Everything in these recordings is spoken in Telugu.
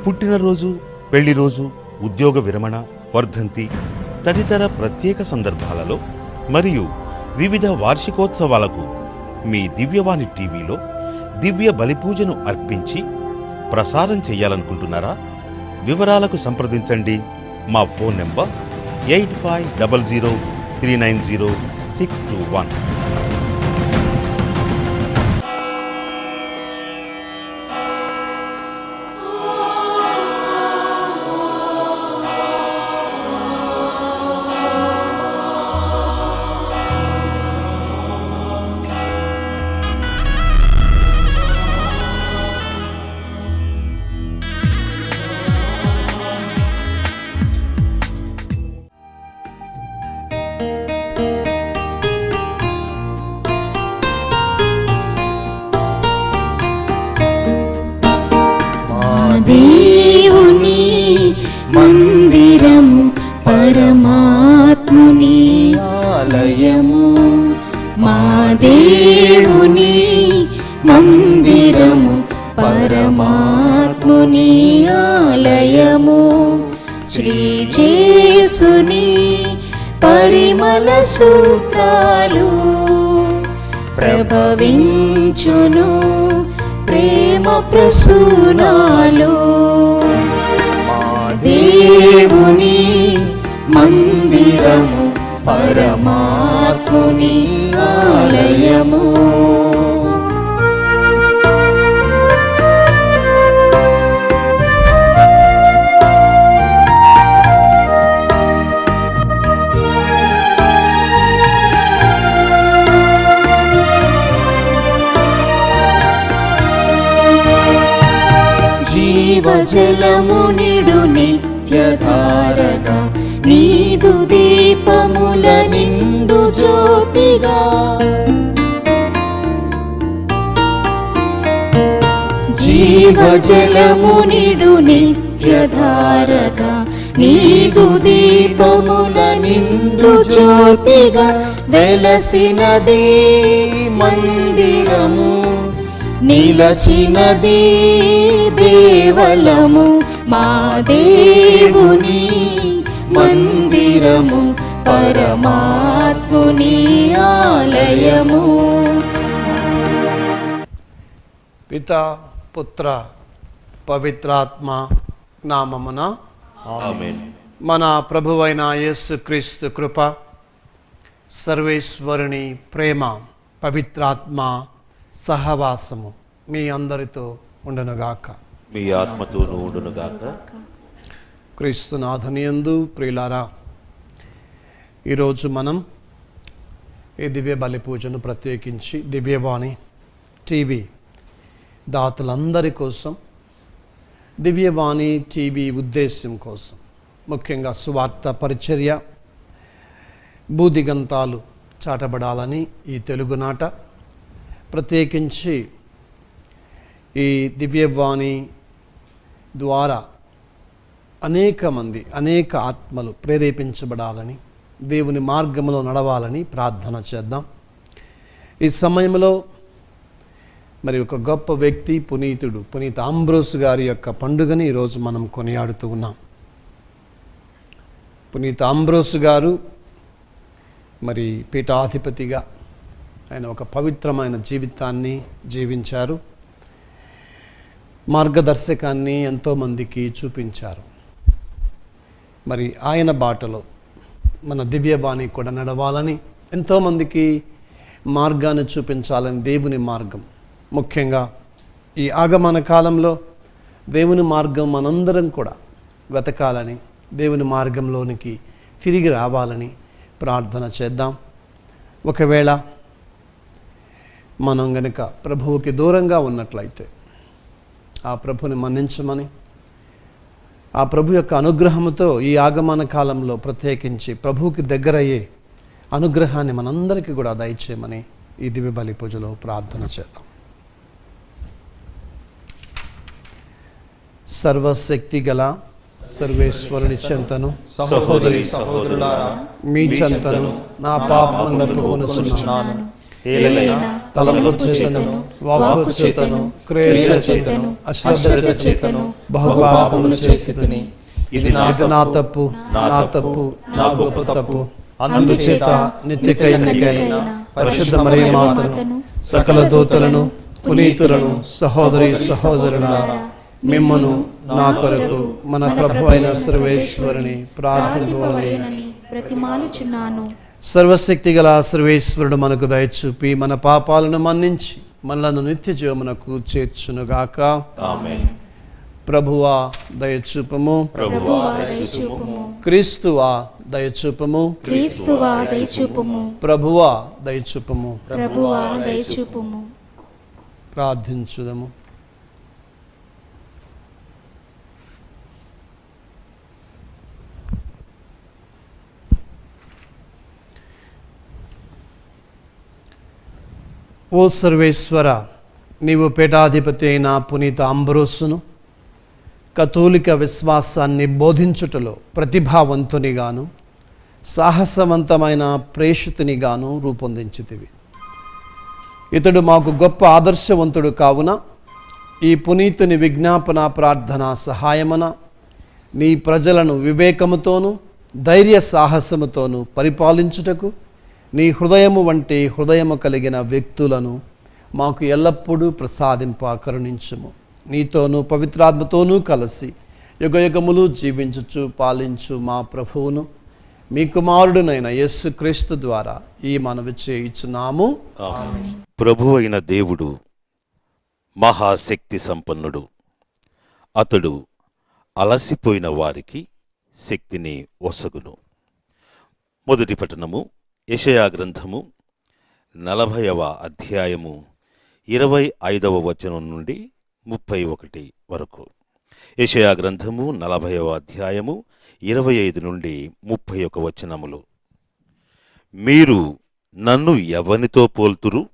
పుట్టినరోజు, పెళ్లి రోజు, ఉద్యోగ విరమణ, వర్ధంతి తదితర ప్రత్యేక సందర్భాలలో మరియు వివిధ వార్షికోత్సవాలకు మీ దివ్యవాణి టీవీలో దివ్య బలిపూజను అర్పించి ప్రసారం చేయాలనుకుంటున్నారా? వివరాలకు సంప్రదించండి. మా ఫోన్ నెంబర్ 8500390621. దేవుని మందిరము, పరమాత్ముని ఆలయము. మా దేవుని మందిరము, పరమాత్ముని ఆలయము. శ్రీ చేసుని పరిమళ సూత్రాలు ప్రభవించును ప్రేమ ప్రసూనాలు. మా దేవుని మందిరము, పరమాత్ముని ఆలయము. జీవజలము నిడు నిత్యధారగా, నీదు దీపముల నిండు జ్యోతిగా. జీవజలము నిడు నిత్యధారగా, నీదు దీపముల నిండు జ్యోతిగా. వెలసినదే మందిరము, నిలచినది దేవలము. మా దేవుని మందిరము, పరమాత్ముని ఆలయము. పితా, పుత్ర, పవిత్రాత్మ నామమున ఆమేన్. మన ప్రభువైన యేసుక్రీస్తు కృప, సర్వేశ్వరుని ప్రేమ, పవిత్రాత్మ సహవాసము మీ అందరితో ఉండునుగాక. మీ ఆత్మతోనూ ఉండునుగాక. క్రీస్తునాథునియందు ప్రియులారా, ఈరోజు మనం ఈ దివ్య బలి పూజను ప్రత్యేకించి దివ్యవాణి టీవీ దాతలందరి కోసం, దివ్యవాణి టీవీ ఉద్దేశ్యం కోసం, ముఖ్యంగా సువార్త పరిచర్య భూదిగంతాలు చాటబడాలని ఈ తెలుగునాట ప్రత్యేకించి ఈ దివ్యవాణి ద్వారా అనేక మంది, అనేక ఆత్మలు ప్రేరేపించబడాలని, దేవుని మార్గంలో నడవాలని ప్రార్థన చేద్దాం. ఈ సమయంలో మరి ఒక గొప్ప వ్యక్తి, పునీత అంబ్రోస్ గారి యొక్క పండుగని ఈరోజు మనం కొనియాడుతూ ఉన్నాం. పునీత అంబ్రోస్ గారు మరి పీఠాధిపతిగా ఆయన ఒక పవిత్రమైన జీవితాన్ని జీవించారు. మార్గదర్శకాన్ని ఎంతోమందికి చూపించారు. మరి ఆయన బాటలో మన దివ్యవాణి కూడా నడవాలని, ఎంతోమందికి మార్గాన్ని చూపించాలని, దేవుని మార్గం, ముఖ్యంగా ఈ ఆగమన కాలంలో దేవుని మార్గం మనందరం కూడా వెతకాలని, దేవుని మార్గంలోనికి తిరిగి రావాలని ప్రార్థన చేద్దాం. ఒకవేళ మనం గనుక ప్రభువుకి దూరంగా ఉన్నట్లయితే ఆ ప్రభుని మన్నించమని, ఆ ప్రభు యొక్క అనుగ్రహంతో ఈ ఆగమన కాలంలో ప్రత్యేకించి ప్రభువుకి దగ్గరయ్యే అనుగ్రహాన్ని మనందరికీ కూడా దయచేయమని ఈ దివ్య బలి పూజలో ప్రార్థన చేద్దాం. సర్వశక్తి గల సర్వేశ్వరుని చెంతను, సహోదరి సహోదరులారా, మీ చెంతను నా పాపములను ఒప్పుకొనుచున్నాను. ఏలైనా తలంపు చేతను, వాక్కు చేతను, క్రియ చేతను, అశ్రద్ధ చేతను బహుపాపములు చేసితిని. ఇది నా తప్పు, నా తప్పు, నా గొప్ప తప్పు. అందుచేత నిత్య కన్యకైన పరిశుద్ధ మరియ మాతను, సకల దూతలను, పునీతులను, సహోదరి సహోదరులారా, మిమ్మను నా కొరకు మన ప్రభు అయిన సర్వేశ్వరుని ప్రార్థింపవలెనని ప్రతిమాలుచున్నాను. సర్వశక్తి గల సర్వేశ్వరుడు మనకు దయచూపి మన పాపాలను మన్నించి మనలను నిత్య జీవమునకు చేర్చునుగాక. ఆమేన్. ప్రభువా దయచూపము, ప్రభువా దయచూపుము. క్రీస్తువా దయచూపము, క్రీస్తువా దయచూపుము. ప్రభువా దయచూపము. ప్రభువా దయచూపుము. ప్రార్థించుదము. ఓ సర్వేశ్వర, నీవు పీఠాధిపతి అయిన పునీత అంబరోసును కథోలిక విశ్వాసాన్ని బోధించుటలో ప్రతిభావంతునిగాను సాహసవంతమైన ప్రేషితునిగాను రూపొందించితివి. ఇతడు మాకు గొప్ప ఆదర్శవంతుడు కావున ఈ పునీతుని విజ్ఞాపన ప్రార్థన సహాయమున నీ ప్రజలను వివేకముతోనూ ధైర్య సాహసముతోనూ పరిపాలించుటకు నీ హృదయము వంటి హృదయము కలిగిన వ్యక్తులను మాకు ఎల్లప్పుడూ ప్రసాదింప కరుణించుము. నీతోనూ పవిత్రాత్మతోనూ కలిసి యుగయుగములు జీవించుచు పాలించు మా ప్రభువును మీ కుమారుడునైన యేసుక్రీస్తు ద్వారా ఈ మనవి చేయుచున్నాము. ఆమేన్. ప్రభు అయిన దేవుడు మహాశక్తి సంపన్నుడు. అతడు అలసిపోయిన వారికి శక్తిని ఒసగును. మొదటి పఠనము యెషయా గ్రంథము 40వ అధ్యాయము 25వ వచనం నుండి 31 వరకు. యెషయా గ్రంథము 40వ అధ్యాయము 25 నుండి 31 వచనములు. మీరు నన్ను ఎవనితో పోల్తురు?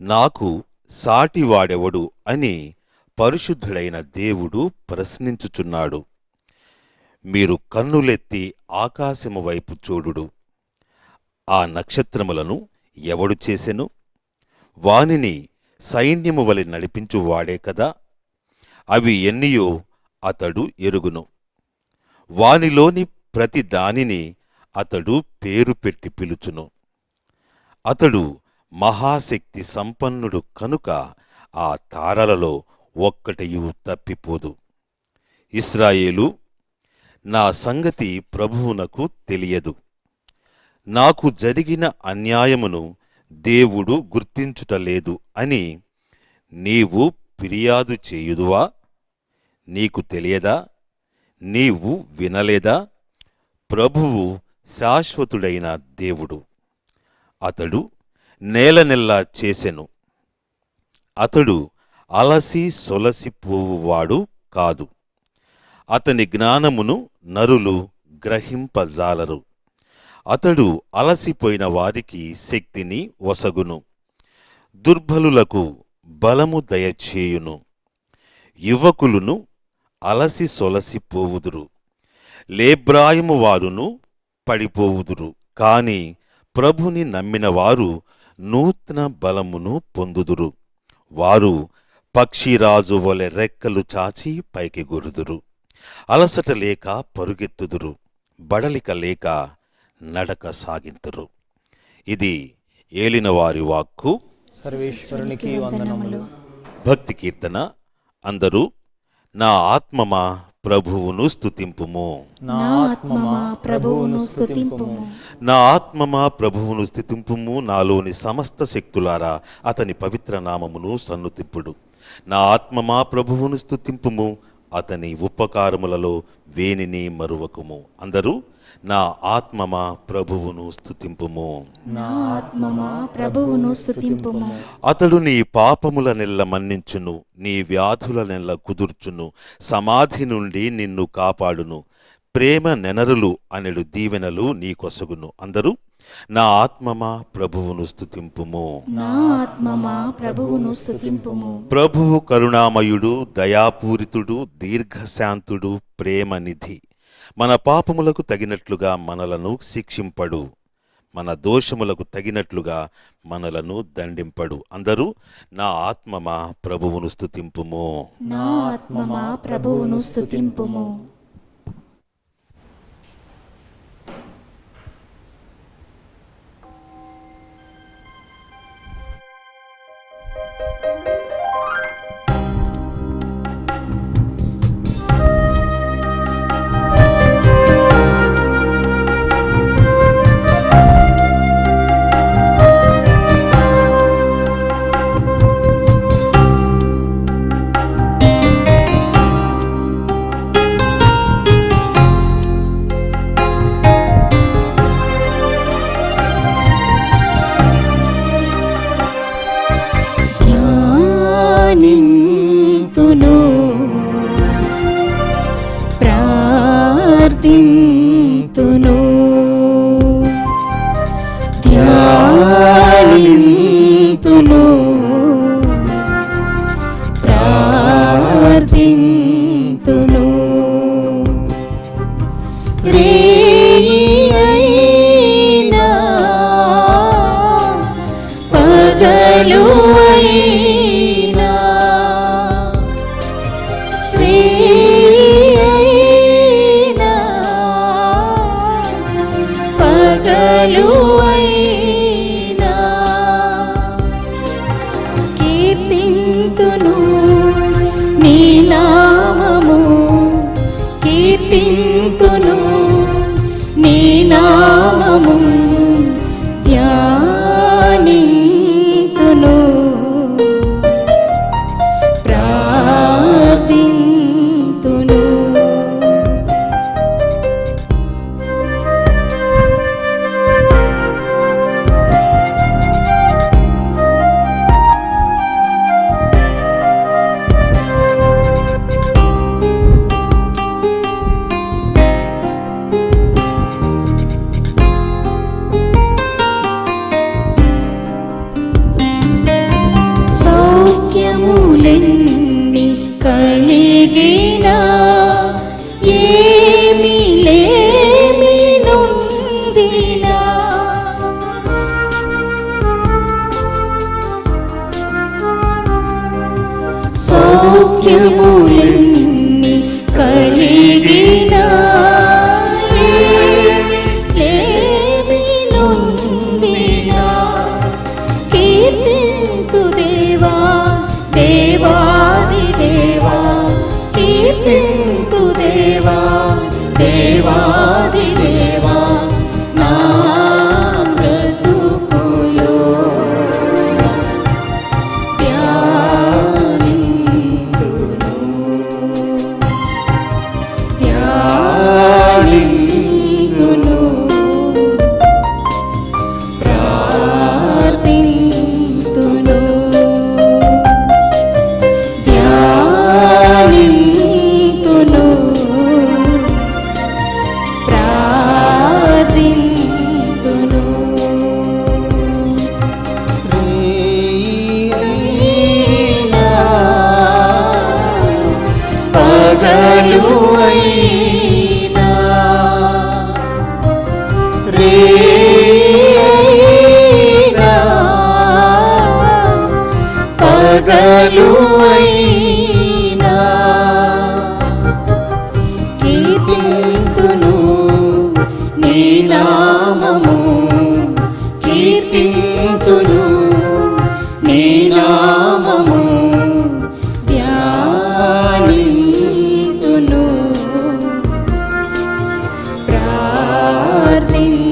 నాకు సాటివాడెవడు అని పరిశుద్ధుడైన దేవుడు ప్రశ్నించుచున్నాడు. మీరు కన్నులెత్తి ఆకాశము వైపు చూడుడు. ఆ నక్షత్రములను ఎవడు చేసెను? వానిని సైన్యము వలె నడిపించువాడే కదా. అవి ఎన్నియో అతడు ఎరుగును. వానిలోని ప్రతి దానిని అతడు పేరు పెట్టి పిలుచును. అతడు మహాశక్తి సంపన్నుడు కనుక ఆ తారలలో ఒక్కటియు తప్పిపోదు. ఇశ్రాయేలు, నా సంగతి ప్రభువునకు తెలియదు. నాకు జరిగిన అన్యాయమును దేవుడు గుర్తించుటలేదు అని నీవు ఫిర్యాదు చేయుదువా? నీకు తెలియదా? నీవు వినలేదా? ప్రభువు శాశ్వతుడైన దేవుడు. అతడు నేలనెల్లా చేసెను. అతడు అలసి సొలసిపోవువాడు కాదు. అతని జ్ఞానమును నరులు గ్రహింపజాలరు. అతడు అలసిపోయిన వారికి శక్తిని ఒసగును. దుర్బలులకు బలము దయచేయును. యువకులును అలసి సొలసిపోవుదురు. లేబ్రాయము వారును పడిపోవుదురు. కాని ప్రభుని నమ్మినవారు నూతన బలమును పొందుదురు. వారు పక్షిరాజు వలె రెక్కలు చాచి పైకెగురుదురు. అలసట లేక పరుగెత్తుదురు. బడలిక లేక నడక సాగింతురు. ఇది ఏలినవారి వాక్కు. సర్వేశ్వరునికి వందనములు. భక్తి కీర్తన. అందరూ నా ఆత్మమా ప్రభువును స్తుతింపుము. నా ఆత్మమా ప్రభువును స్తుతింపుము. నా ఆత్మమా ప్రభువును స్తుతింపుము. నాలోని సమస్త శక్తులారా అతని పవిత్ర నామమును సన్నుతింపుడు. నా ఆత్మమా ప్రభువును స్తుతింపుము. అతని ఉపకారములలో వేనిని మరువకుము. అందరూ నా ఆత్మమా ప్రభువును స్తుతింపుము. నా ఆత్మమా ప్రభువును స్తుతింపుము. అతడు నీ పాపములనెల్ల మన్నించును. నీ వ్యాధులనెల్ల కుదుర్చును. సమాధి నుండి నిన్ను కాపాడును. ప్రేమ నెనరులు అనెడు దీవెనలు నీకొసగును. అందరూ నా ఆత్మమా ప్రభువును స్తుతింపుము. నా ఆత్మమా ప్రభువును స్తుతింపుము. ప్రభువు కరుణామయుడు, దయాపూరితుడు, దీర్ఘశాంతుడు, ప్రేమనిధి. మన పాపములకు తగినట్లుగా మనలను శిక్షింపడు. మన దోషములకు తగినట్లుగా మనలను దండింపడు. అందరూ నా ఆత్మమా ప్రభువును స్తుతింపుము. నా ఆత్మమా ప్రభువును స్తుతింపుము. ధ్యానింతును, ప్రార్థింతును, ధ్యానింతును, ప్రార్థింతును. రేయి అయినా పగలు అయినా, రేయి అయినా పగలు అయినా, కీర్తింతును నీ నామము, కీర్తింతును నీ నామము, ధ్యానింతును, ప్రార్థింతును. సౌఖ్యములెన్ని కలిగినా, ఏమి లేమి నొందినా, సౌఖ్యములెన్ని కలిగినా, ఏమి లేమి నొందినా, కీర్తింతు దేవా దేవాది దేవా, కీర్తింతు దేవా దేవాది దేవా, నా బ్రతుకులో ధ్యానింతును, ధ్యానింతును, ప్రార్థింతును, ధ్యానింతును, ప్రార్థింతును. అయినా పగలు అయినా, రేయినా పగలు అయినా, కీర్తింతును నీ నామము, కీర్తింతును నీ నామము, ధ్యానింతును, ప్రార్థింతును,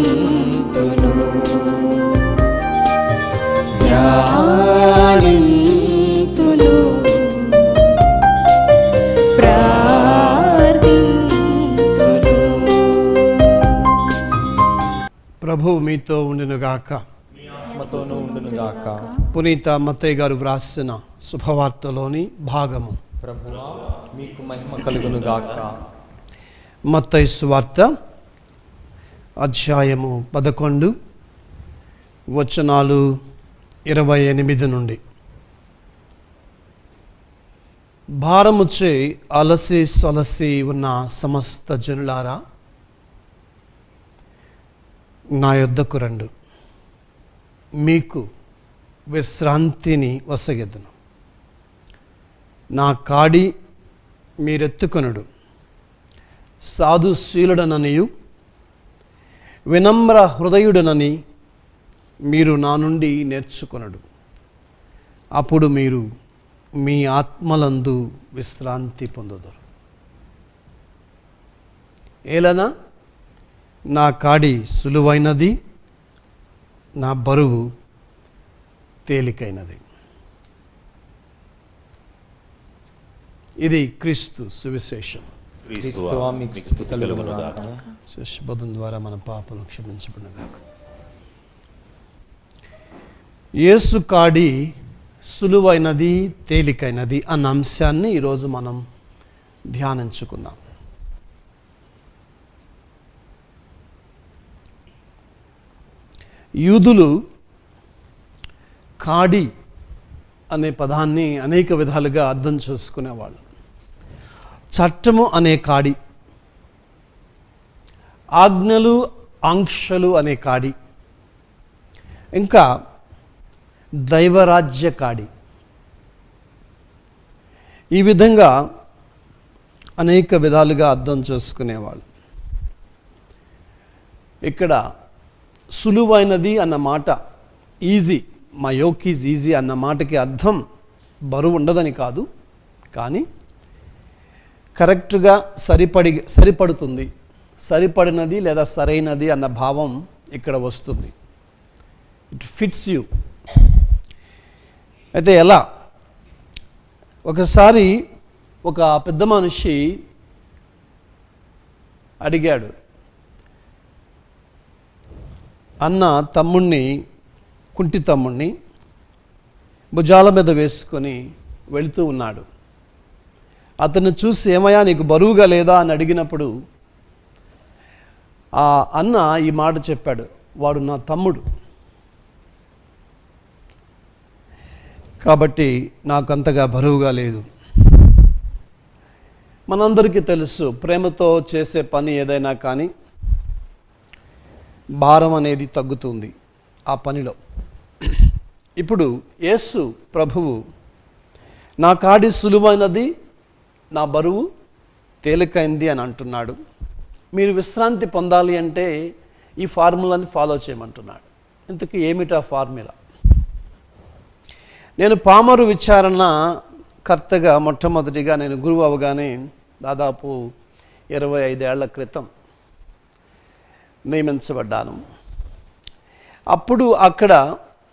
ధ్యానింతును, ప్రార్థింతును. ప్రభువు మీతో ఉండునుగాక. ఆత్మతోనూ ఉండునుగాక. పునీత మత్తయ్య గారు వ్రాసిన శుభవార్తలోని భాగము. ప్రభువా మీకు మహిమ కలుగునుగాక. మత్తయి సువార్త అధ్యాయము 11 వచనాలు 28 నుండి. భారముచే అలసి సొలసి ఉన్న సమస్త జనులారా, నా యొద్దకు రండు, మీకు విశ్రాంతిని వసగెదను. నా కాడి మీరెత్తుకొనుడు, సాధుశీలుడననియు వినమ్ర హృదయుడనని మీరు నా నుండి నేర్చుకొనుడు. అప్పుడు మీరు మీ ఆత్మలందు విశ్రాంతి పొందుదురు. ఏలనా నా కాడి సులువైనది, నా బరువు తేలికైనది. ఇది క్రీస్తు సువిశేషం. క్రీస్తువా మీకు స్తుతి కలుగును గాక. శుభోదం ద్వారా మన పాపను క్షమించబడినగాక. యేసు కాడి సులువైనది, తేలికైనది అన్న అంశాన్ని ఈరోజు మనం ధ్యానించుకుందాం. యూదులు కాడి అనే పదాన్ని అనేక విధాలుగా అర్థం చేసుకునేవాళ్ళు. చట్టము అనే కాడి, ఆజ్ఞలు ఆంక్షలు అనే కాడి, ఇంకా దైవరాజ్య కాడి. ఈ విధంగా అనేక విధాలుగా అర్థం చేసుకునేవాళ్ళు. ఇక్కడ సులువైనది అన్న మాట, ఈజీ, మా యోక్ ఈజ్ ఈజీ అన్న మాటకి అర్థం బరువు ఉండదని కాదు, కానీ కరెక్ట్గా సరిపడుతుంది, సరిపడినది లేదా సరైనది అన్న భావం ఇక్కడ వస్తుంది. It fits you. అయితే ఎలా? ఒకసారి ఒక పెద్ద మనిషి అడిగాడు, అన్న తమ్ముణ్ణి, కుంటి తమ్ముణ్ణి భుజాల మీద వేసుకొని వెళుతూ ఉన్నాడు. అతను చూసి, ఏమయ్యా నీకు బరువుగా లేదా అని అడిగినప్పుడు ఆ అన్న ఈ మాట చెప్పాడు, వాడు నా తమ్ముడు, కాబట్టి నాకు అంతగా బరువుగా లేదు. మనందరికీ తెలుసు, ప్రేమతో చేసే పని ఏదైనా కానీ భారం అనేది తగ్గుతుంది ఆ పనిలో. ఇప్పుడు యేసు ప్రభువు నా కాడి సులువైనది, నా బరువు తేలికైంది అని అంటున్నాడు. మీరు విశ్రాంతి పొందాలి అంటే ఈ ఫార్ములాని ఫాలో చేయమంటున్నాడు. ఇంతకీ ఏమిటా ఫార్ములా? నేను పామరు విచారణ కర్తగా మొట్టమొదటిగా నేను గురువు అవగానే దాదాపు 25 ఏళ్ల క్రితం నియమించబడ్డాను. అప్పుడు అక్కడ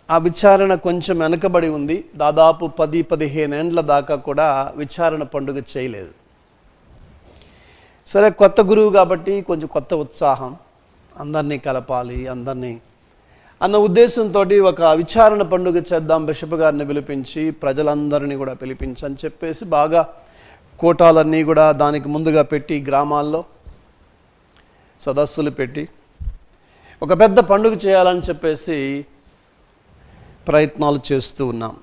ఆ విచారణ కొంచెం వెనకబడి ఉంది. దాదాపు 10-15 ఏండ్ల దాకా కూడా విచారణ పండుగ చేయలేదు. సరే, కొత్త గురువు కాబట్టి కొంచెం కొత్త ఉత్సాహం, అందరినీ కలపాలి అందరినీ అన్న ఉద్దేశంతో ఒక విచారణ పండుగ చేద్దాం, బిషప్ గారిని పిలిపించి ప్రజలందరినీ కూడా పిలిపించి అని చెప్పేసి బాగా కోటాలన్నీ కూడా దానికి ముందుగా పెట్టి, గ్రామాల్లో సదస్సులు పెట్టి ఒక పెద్ద పండుగ చేయాలని చెప్పేసి ప్రయత్నాలు చేస్తూ ఉన్నాం.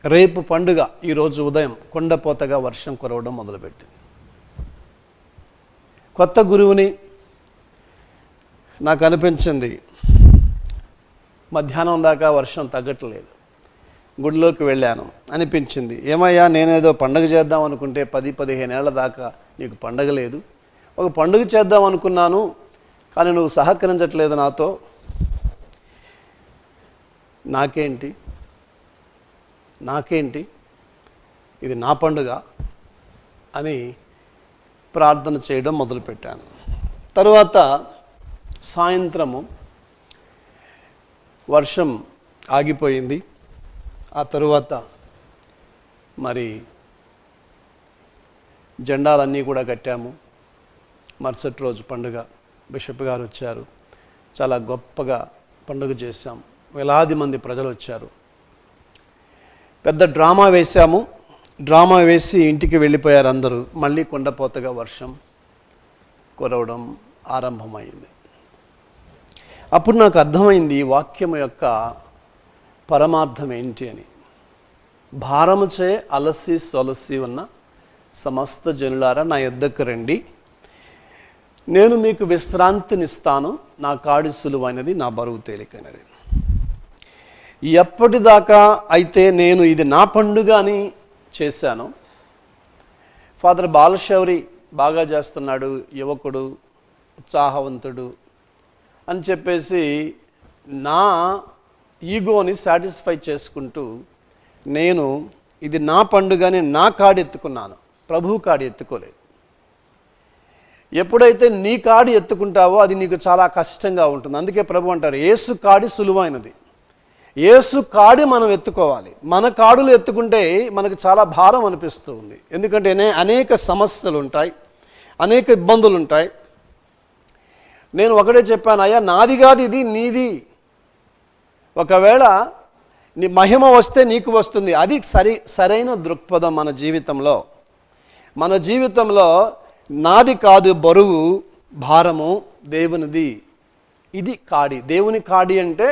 రేపు పండుగ, ఈరోజు ఉదయం కొండపోతగా వర్షం కురవడం మొదలుపెట్టింది. కొత్త గురువుని నాకు అనిపించింది, మధ్యాహ్నం దాకా వర్షం తగ్గట్లేదు. గుడిలోకి వెళ్ళాను, అనిపించింది, ఏమయ్యా నేనేదో పండుగ చేద్దాం అనుకుంటే 10-15 ఏళ్ల దాకా నీకు పండుగ లేదు. ఒక పండుగ చేద్దాం అనుకున్నాను, కానీ నువ్వు సహకరించట్లేదు నాతో, నాకేంటి ఇది నా పండుగ అని ప్రార్థన చేయడం మొదలుపెట్టాను. తరువాత సాయంత్రము వర్షం ఆగిపోయింది. ఆ తరువాత మరి జెండాలన్నీ కూడా కట్టాము. మరుసటి రోజు పండుగ, బిషప్ గారు వచ్చారు, చాలా గొప్పగా పండుగ చేశాం. వేలాది మంది ప్రజలు వచ్చారు. పెద్ద డ్రామా వేశాము. డ్రామా వేసి ఇంటికి వెళ్ళిపోయారు అందరూ. మళ్ళీ కొండపోతగా వర్షం కురవడం ఆరంభమైంది. అప్పుడు నాకు అర్థమైంది ఈ వాక్యం యొక్క పరమార్థం ఏంటి అని. భారముచే అలసి సొలసి ఉన్న సమస్త జనులారా నా యొద్దకు రండి, నేను మీకు విశ్రాంతినిస్తాను, నా కాడి సులువైనది, నా బరువు తేలికైనది. ఎప్పటిదాకా అయితే నేను ఇది నా పండుగ అని చేశాను. ఫాదర్ బాలశౌరి బాగా చేస్తున్నాడు, యువకుడు, ఉత్సాహవంతుడు అని చెప్పేసి నా ఈగోని సాటిస్ఫై చేసుకుంటూ నేను ఇది నా పండుగని నా కాడి ఎత్తుకున్నాను, ప్రభువు కాడి ఎత్తుకోలేదు. ఎప్పుడైతే నీ కాడి ఎత్తుకుంటావో అది నీకు చాలా కష్టంగా ఉంటుంది. అందుకే ప్రభు అంటారు యేసు కాడి సులువైనది. యేసు కాడి మనం ఎత్తుకోవాలి. మన కాడులు ఎత్తుకుంటే మనకు చాలా భారం అనిపిస్తూ ఉంది. ఎందుకంటే అనేక సమస్యలు ఉంటాయి, అనేక ఇబ్బందులు ఉంటాయి. నేను ఒకటే చెప్పాను, అయ్యా నాది కాదు ఇది, నీది. ఒకవేళ నీ మహిమ వస్తే నీకు వస్తుంది. అది సరైన దృక్పథం. మన జీవితంలో నాది కాదు బరువు, భారము దేవునిది. ఇది కాడి. దేవుని కాడి అంటే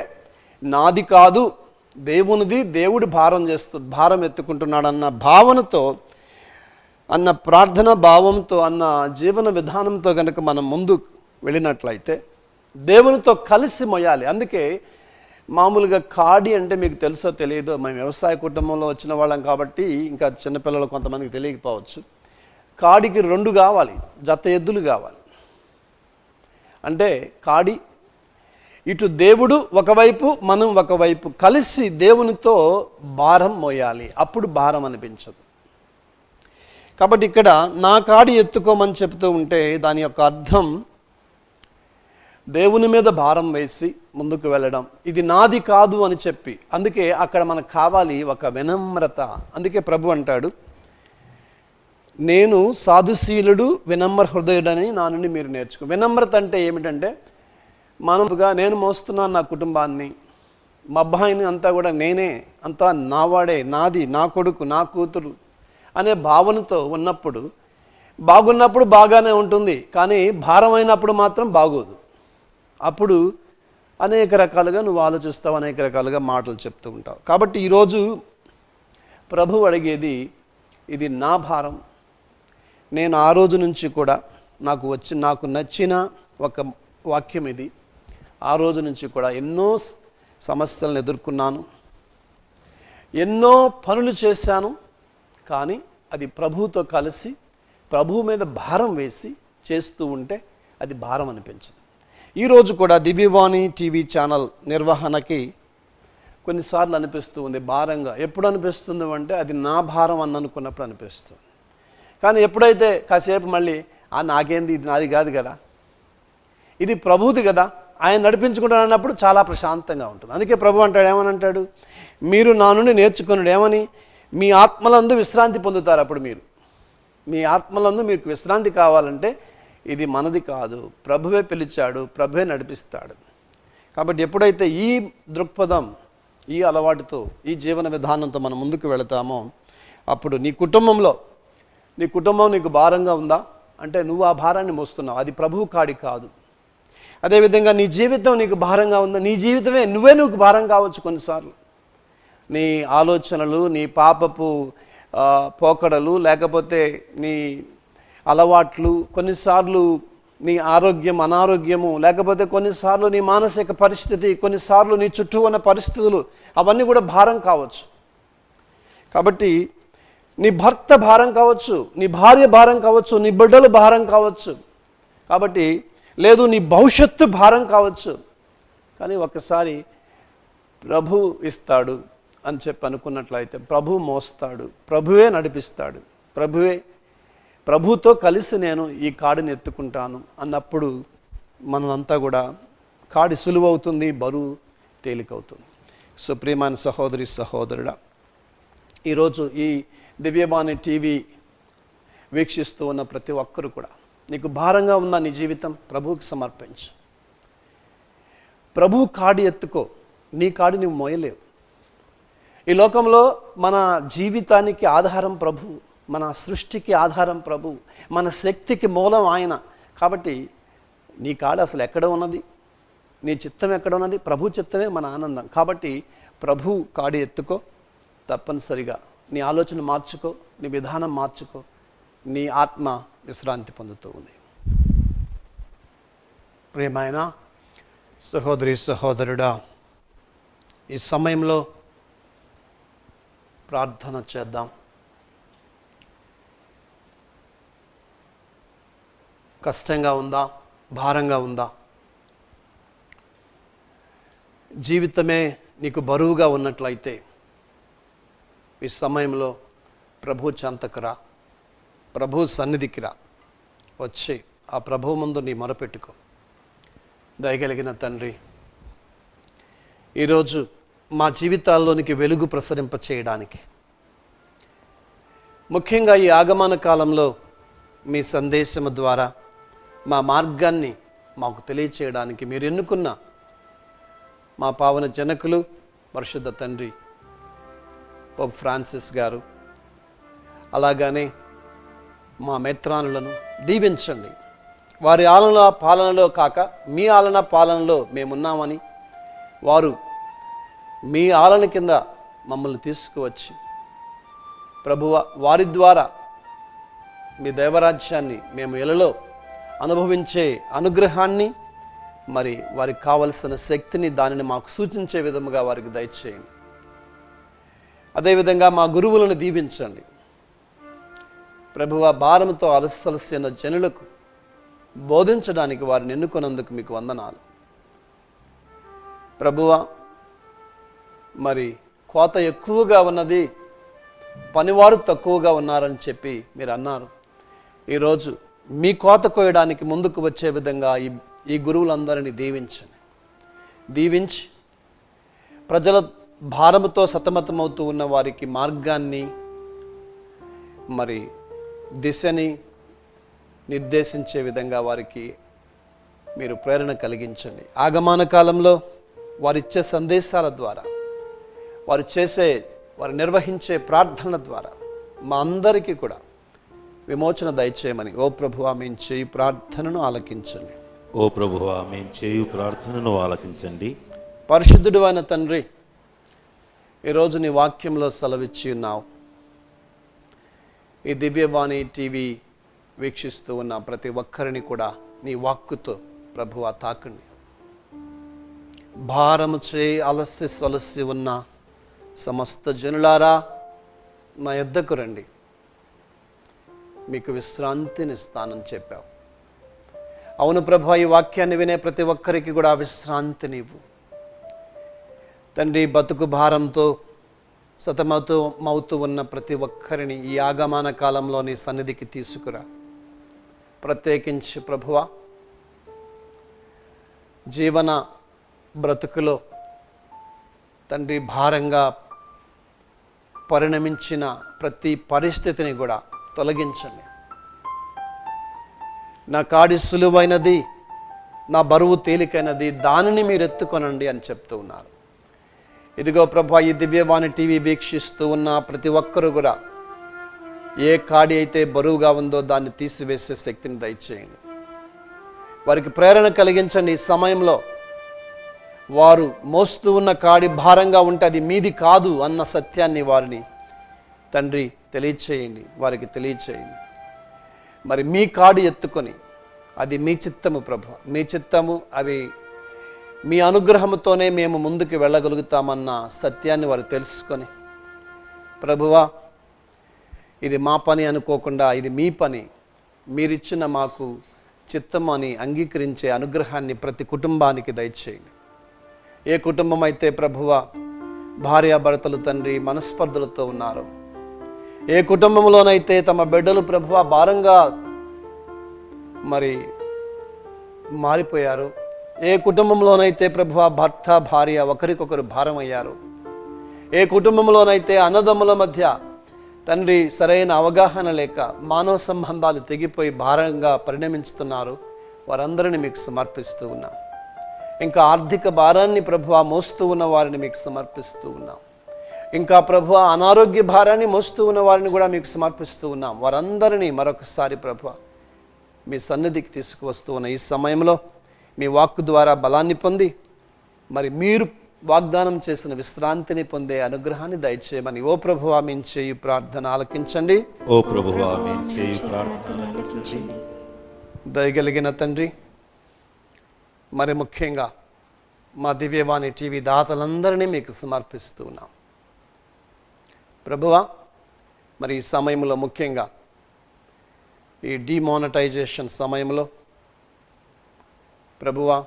నాది కాదు, దేవునిది. దేవుడు భారం ఎత్తుకుంటున్నాడు అన్న భావనతో, అన్న ప్రార్థన భావంతో, అన్న జీవన విధానంతో కనుక మనం ముందు వెళ్ళినట్లయితే దేవునితో కలిసి మొయ్యాలి. అందుకే మామూలుగా కాడి అంటే మీకు తెలుసో తెలియదో, మేము వ్యవసాయ కుటుంబంలో వచ్చిన వాళ్ళం కాబట్టి ఇంకా చిన్నపిల్లలు కొంతమందికి తెలియకపోవచ్చు. కాడికి 2 కావాలి, జత ఎద్దులు కావాలి. అంటే కాడి ఇటు దేవుడు ఒకవైపు, మనం ఒకవైపు కలిసి దేవునితో భారం మోయాలి. అప్పుడు భారం అనిపించదు. కాబట్టి ఇక్కడ నా కాడి ఎత్తుకోమని చెప్తూ ఉంటే దాని యొక్క అర్థం దేవుని మీద భారం వేసి ముందుకు వెళ్ళడం. ఇది నాది కాదు అని చెప్పి. అందుకే అక్కడ మనకు కావాలి ఒక వినమ్రత. అందుకే ప్రభు అంటాడు, నేను సాధుశీలుడు వినమ్ర హృదయుడని నా నుండి మీరు నేర్చుకో. వినమ్రత అంటే ఏమిటంటే నేను మోస్తున్నాను నా కుటుంబాన్ని, మా అబ్బాయిని అంతా కూడా నేనే, అంతా నావాడే, నాది, నా కొడుకు, నా కూతురు అనే భావనతో ఉన్నప్పుడు బాగున్నప్పుడు బాగానే ఉంటుంది, కానీ భారమైనప్పుడు మాత్రం బాగోదు. అప్పుడు అనేక రకాలుగా నువ్వు ఆలోచిస్తావు, అనేక రకాలుగా మాటలు చెప్తూ ఉంటావు. కాబట్టి ఈరోజు ప్రభు అడిగేది ఇది నా భారం. నేను ఆ రోజు నుంచి కూడా నాకు నచ్చిన ఒక వాక్యం ఇది. ఆ రోజు నుంచి కూడా ఎన్నో సమస్యలను ఎదుర్కొన్నాను, ఎన్నో పనులు చేశాను, కానీ అది ప్రభువుతో కలిసి ప్రభువు మీద భారం వేసి చేస్తూ ఉంటే అది భారం అనిపించదు. ఈరోజు కూడా దివ్యవాణి టీవీ ఛానల్ నిర్వహణకి కొన్నిసార్లు అనిపిస్తూ ఉంది భారంగా. ఎప్పుడు అనిపిస్తుంది అంటే అది నా భారం అని అనుకున్నప్పుడు అనిపిస్తుంది. కానీ ఎప్పుడైతే కాసేపు మళ్ళీ నాకేంది, ఇది నాది కాదు కదా, ఇది ప్రభువుది కదా, ఆయన నడిపించుకుంటానన్నప్పుడు చాలా ప్రశాంతంగా ఉంటుంది. అందుకే ప్రభు అంటాడు, ఏమని అంటాడు, మీరు నా నుండి నేర్చుకున్నాడు ఏమని, మీ ఆత్మలందు విశ్రాంతి పొందుతారు. అప్పుడు మీ ఆత్మలందు మీకు విశ్రాంతి కావాలంటే ఇది మనది కాదు, ప్రభువే పిలిచాడు, ప్రభువే నడిపిస్తాడు. కాబట్టి ఎప్పుడైతే ఈ దృక్పథం, ఈ అలవాటుతో, ఈ జీవన విధానంతో మనం ముందుకు వెళతామో అప్పుడు నీ కుటుంబం నీకు భారంగా ఉందా అంటే నువ్వు ఆ భారాన్ని మోస్తున్నావు, అది ప్రభువు కాడి కాదు. అదేవిధంగా నీ జీవితం నీకు భారంగా ఉందా, నీ జీవితమే నువ్వు భారం కావచ్చు. కొన్నిసార్లు నీ ఆలోచనలు, నీ పాపపు పోకడలు, లేకపోతే నీ అలవాట్లు, కొన్నిసార్లు నీ ఆరోగ్యం, అనారోగ్యము, లేకపోతే కొన్నిసార్లు నీ మానసిక పరిస్థితి, కొన్నిసార్లు నీ చుట్టూ ఉన్న పరిస్థితులు, అవన్నీ కూడా భారం కావచ్చు. కాబట్టి నీ భర్త భారం కావచ్చు, నీ భార్య భారం కావచ్చు, నీ బిడ్డలు భారం కావచ్చు, కాబట్టి లేదు నీ భవిష్యత్తు భారం కావచ్చు. కానీ ఒకసారి ప్రభు ఇస్తాడు అని చెప్పి అనుకున్నట్లయితే ప్రభు మోస్తాడు, ప్రభువే నడిపిస్తాడు, ప్రభుతో కలిసి నేను ఈ కాడిని ఎత్తుకుంటాను అన్నప్పుడు మనంతా కూడా కాడి సులువవుతుంది, బరువు తేలికవుతుంది. సో ప్రియమైన సహోదరి సహోదరుడా, ఈరోజు ఈ దివ్యవాణి టీవీ వీక్షిస్తూ ఉన్న ప్రతి ఒక్కరు కూడా నీకు భారంగా ఉందా నీ జీవితం, ప్రభువుకి సమర్పించు. ప్రభువు కాడి ఎత్తుకో, నీ కాడి నువ్వు మోయలేవు. ఈ లోకంలో మన జీవితానికి ఆధారం ప్రభువు, మన సృష్టికి ఆధారం ప్రభువు, మన శక్తికి మూలం ఆయన. కాబట్టి నీ కాడి అసలు ఎక్కడ ఉన్నది, నీ చిత్తం ఎక్కడ ఉన్నది, ప్రభు చిత్తమే మన ఆనందం. కాబట్టి ప్రభు కాడి ఎత్తుకో, తప్పనిసరిగా నీ ఆలోచన మార్చుకో, నీ విధానం మార్చుకో, నీ ఆత్మ విశ్రాంతి పొందుతూ ఉంది. ప్రియమైన సహోదరి సహోదరుడా, ఈ సమయంలో ప్రార్థన చేద్దాం. కష్టంగా ఉందా? భారంగా ఉందా? జీవితమే నీకు బరువుగా ఉన్నట్లయితే ఈ సమయంలో ప్రభు చెంతకు రా, ప్రభు సన్నిధికి రా. వచ్చి ఆ ప్రభు ముందు నీ మొరపెట్టుకో. దయగలిగిన తండ్రి, ఈరోజు మా జీవితాల్లోనికి వెలుగు ప్రసరింప చేయడానికి, ముఖ్యంగా ఈ ఆగమన కాలంలో మీ సందేశము ద్వారా మా మార్గాన్ని మాకు తెలియచేయడానికి మీరు ఎన్నుకున్న మా పావన జనకులు పరిశుద్ధ తండ్రి పోప్ ఫ్రాన్సిస్ గారు, అలాగనే మా మెత్రానులను దీవించండి. వారి ఆలన పాలనలో కాక మీ ఆలన పాలనలో మేమున్నామని, వారు మీ ఆలన కింద మమ్మల్ని తీసుకువచ్చి ప్రభువ వారి ద్వారా మీ దైవరాజ్యాన్ని మేము ఎలలో అనుభవించే అనుగ్రహాన్ని, మరి వారికి కావలసిన శక్తిని, దానిని మాకు సూచించే విధముగా వారికి దయచేయండి. అదేవిధంగా మా గురువులను దీవించండి. ప్రభువ భారముతో అలసలసిన జనులకు బోధించడానికి వారిని ఎన్నుకున్నందుకు మీకు వందనాలు. ప్రభువ మరి కోత ఎక్కువగా ఉన్నది, పనివారు తక్కువగా ఉన్నారని చెప్పి మీరు అన్నారు. ఈరోజు మీ కోత కోయడానికి ముందుకు వచ్చే విధంగా ఈ గురువులందరినీ దీవించి ప్రజల భారముతో సతమతమవుతూ ఉన్న వారికి మార్గాన్ని, మరి దిశని నిర్దేశించే విధంగా వారికి మీరు ప్రేరణ కలిగించండి. ఆగమన కాలంలో వారిచ్చే సందేశాల ద్వారా, వారు నిర్వహించే ప్రార్థనల ద్వారా మా అందరికీ కూడా విమోచన దయచేయమని ఓ ప్రభువా మేము చేయు ప్రార్థనను ఆలకించండి. ఓ ప్రభువా మేము చేయు ప్రార్థనను ఆలకించండి. పరిశుద్ధుడు అయిన తండ్రి, ఈరోజు నీ వాక్యంలో సెలవిచ్చి ఉన్నావు. ఈ దివ్యవాణి టీవీ వీక్షిస్తూ ఉన్న ప్రతి ఒక్కరిని కూడా నీ వాక్కుతో ప్రభువా తాకండి. భారము చేయి అలసి సొలసి ఉన్న సమస్త జనులారా నా యొద్దకు రండి, మీకు విశ్రాంతినిస్తానని చెప్పావు. అవును ప్రభువా, ఈ వాక్యాన్ని వినే ప్రతి ఒక్కరికి కూడా విశ్రాంతినివ్వు తండ్రి. బతుకు భారంతో సతమతమవుతూ ఉన్న ప్రతి ఒక్కరిని ఈ ఆగమన కాలంలో నీ సన్నిధికి తీసుకురా. ప్రత్యేకించి ప్రభువా, జీవన బ్రతుకులో తండ్రి భారంగా పరిణమించిన ప్రతి పరిస్థితిని కూడా తొలగించండి. నా కాడి సులువైనది, నా బరువు తేలికైనది, దానిని మీరు ఎత్తుకొనండి అని చెప్తూ ఉన్నారు. ఇదిగో ప్రభా, ఈ దివ్యవాణి టీవీ వీక్షిస్తూ ఉన్న ప్రతి ఒక్కరూ కూడా ఏ కాడి అయితే బరువుగా ఉందో దాన్ని తీసివేసే శక్తిని దయచేయండి. వారికి ప్రేరణ కలిగించండి. ఈ సమయంలో వారు మోస్తూ ఉన్న కాడి భారంగా ఉంటే అది మీది కాదు అన్న సత్యాన్ని వారిని తండ్రి తెలియచేయండి, వారికి తెలియచేయండి. మరి మీ కాడి ఎత్తుకొని అది మీ చిత్తము ప్రభు, మీ చిత్తము, అవి మీ అనుగ్రహముతోనే మేము ముందుకు వెళ్ళగలుగుతామన్న సత్యాన్ని వారు తెలుసుకొని ప్రభువా, ఇది మా పని అనుకోకుండా ఇది మీ పని, మీరిచ్చిన మాకు చిత్తము అని అంగీకరించే అనుగ్రహాన్ని ప్రతి కుటుంబానికి దయచేయండి. ఏ కుటుంబం అయితే ప్రభువా భార్యాభర్తలు తండ్రి మనస్పర్ధలతో ఉన్నారు, ఏ కుటుంబంలోనైతే తమ బిడ్డలు ప్రభువా భారంగా మరి మారిపోయారు, ఏ కుటుంబంలోనైతే ప్రభువా భర్త భార్య ఒకరికొకరు భారం అయ్యారు, ఏ కుటుంబంలోనైతే అన్నదమ్ముల మధ్య తండ్రి సరైన అవగాహన లేక మానవ సంబంధాలు తెగిపోయి భారంగా పరిణమించుతున్నారు, వారందరినీ మీకు సమర్పిస్తూ ఉన్నాం. ఇంకా ఆర్థిక భారాన్ని ప్రభువా మోస్తూ ఉన్న వారిని మీకు సమర్పిస్తూ ఉన్నాం. ఇంకా ప్రభువా అనారోగ్య భారాన్ని మోస్తూ ఉన్న వారిని కూడా మీకు సమర్పిస్తూ ఉన్నాం. వారందరినీ మరొకసారి ప్రభువా మీ సన్నిధికి తీసుకువస్తూ ఉన్న ఈ సమయంలో మీ వాక్కు ద్వారా బలాన్ని పొంది మరి మీరు వాగ్దానం చేసిన విశ్రాంతిని పొందే అనుగ్రహాన్ని దయచేయమని ఓ ప్రభువా మేము చేయు ప్రార్థన ఆలకించండి. ఓ ప్రభువా మేము చేయు ప్రార్థన ఆలకించండి. దయగలిగిన తండ్రి, మరి ముఖ్యంగా మా దివ్యవాణి టీవీ దాతలందరినీ మీకు సమర్పిస్తూ ఉన్నాం. ప్రభువా, మరి ఈ సమయంలో ముఖ్యంగా ఈ డిమానిటైజేషన్ సమయంలో ప్రభువా,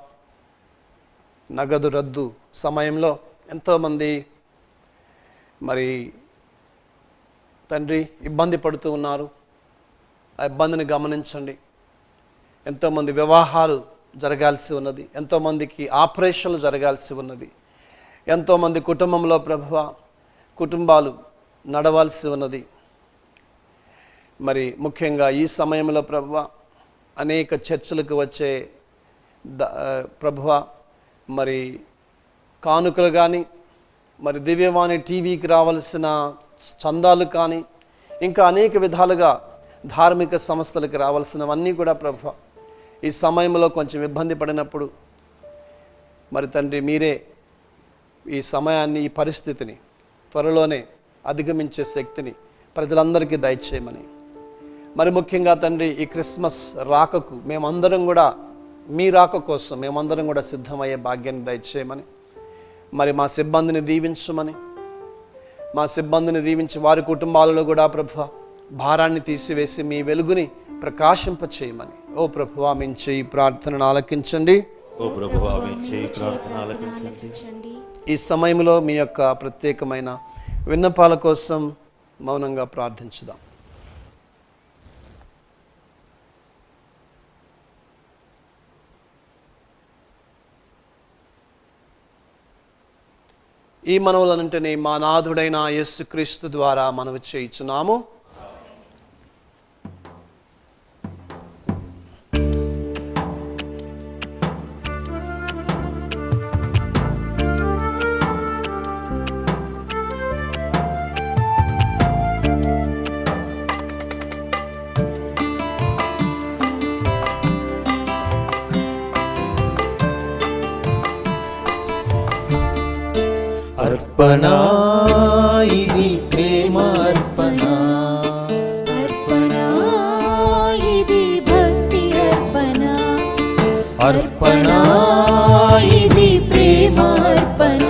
నగదు రద్దు సమయంలో ఎంతోమంది మరి తండ్రి ఇబ్బంది పడుతూ ఉన్నారు. ఆ ఇబ్బందిని గమనించండి. ఎంతోమంది వివాహాలు జరగాల్సి ఉన్నది, ఎంతోమందికి ఆపరేషన్లు జరగాల్సి ఉన్నది, ఎంతోమంది కుటుంబంలో ప్రభువా కుటుంబాలు నడవాల్సి ఉన్నది. మరి ముఖ్యంగా ఈ సమయంలో ప్రభువా అనేక చర్చలకు వచ్చే ప్రభువా మరి కానుకలు కానీ, మరి దివ్యవాణి టీవీకి రావాల్సిన చందాలు కానీ, ఇంకా అనేక విధాలుగా ధార్మిక సంస్థలకు రావాల్సినవన్నీ కూడా ప్రభువా ఈ సమయంలో కొంచెం ఇబ్బంది పడినప్పుడు మరి తండ్రి మీరే ఈ సమయాన్ని, ఈ పరిస్థితిని త్వరలోనే అధిగమించే శక్తిని ప్రజలందరికీ దయచేయమని, మరి ముఖ్యంగా తండ్రి ఈ క్రిస్మస్ రాకకు మేమందరం కూడా, మీ రాక కోసం మేమందరం కూడా సిద్ధమయ్యే భాగ్యాన్ని దయచేయమని, మరి మా సిబ్బందిని దీవించమని, మా సిబ్బందిని దీవించి వారి కుటుంబాలలో కూడా ప్రభువా భారాన్ని తీసివేసి మీ వెలుగుని ప్రకాశింపచేయమని. ఓ ప్రభువా, మించి ఈ ప్రార్థనను ఆలకించండి. ఓ ప్రభువా, మించి ఈ ప్రార్థన ఆలకించండి. ఈ సమయంలో మీ యొక్క ప్రత్యేకమైన విన్నపాల కోసం మౌనంగా ప్రార్థించుదాం. ఈ మనవులనంటేనే మా నాథుడైన యేసుక్రీస్తు ద్వారా మనవి చేయుచున్నాము. అర్పణ ఇది ప్రేమ అర్పణ, అర్పణ ఇది భక్తి అర్పణ, అర్పణ ఇది ప్రేమ అర్పణ,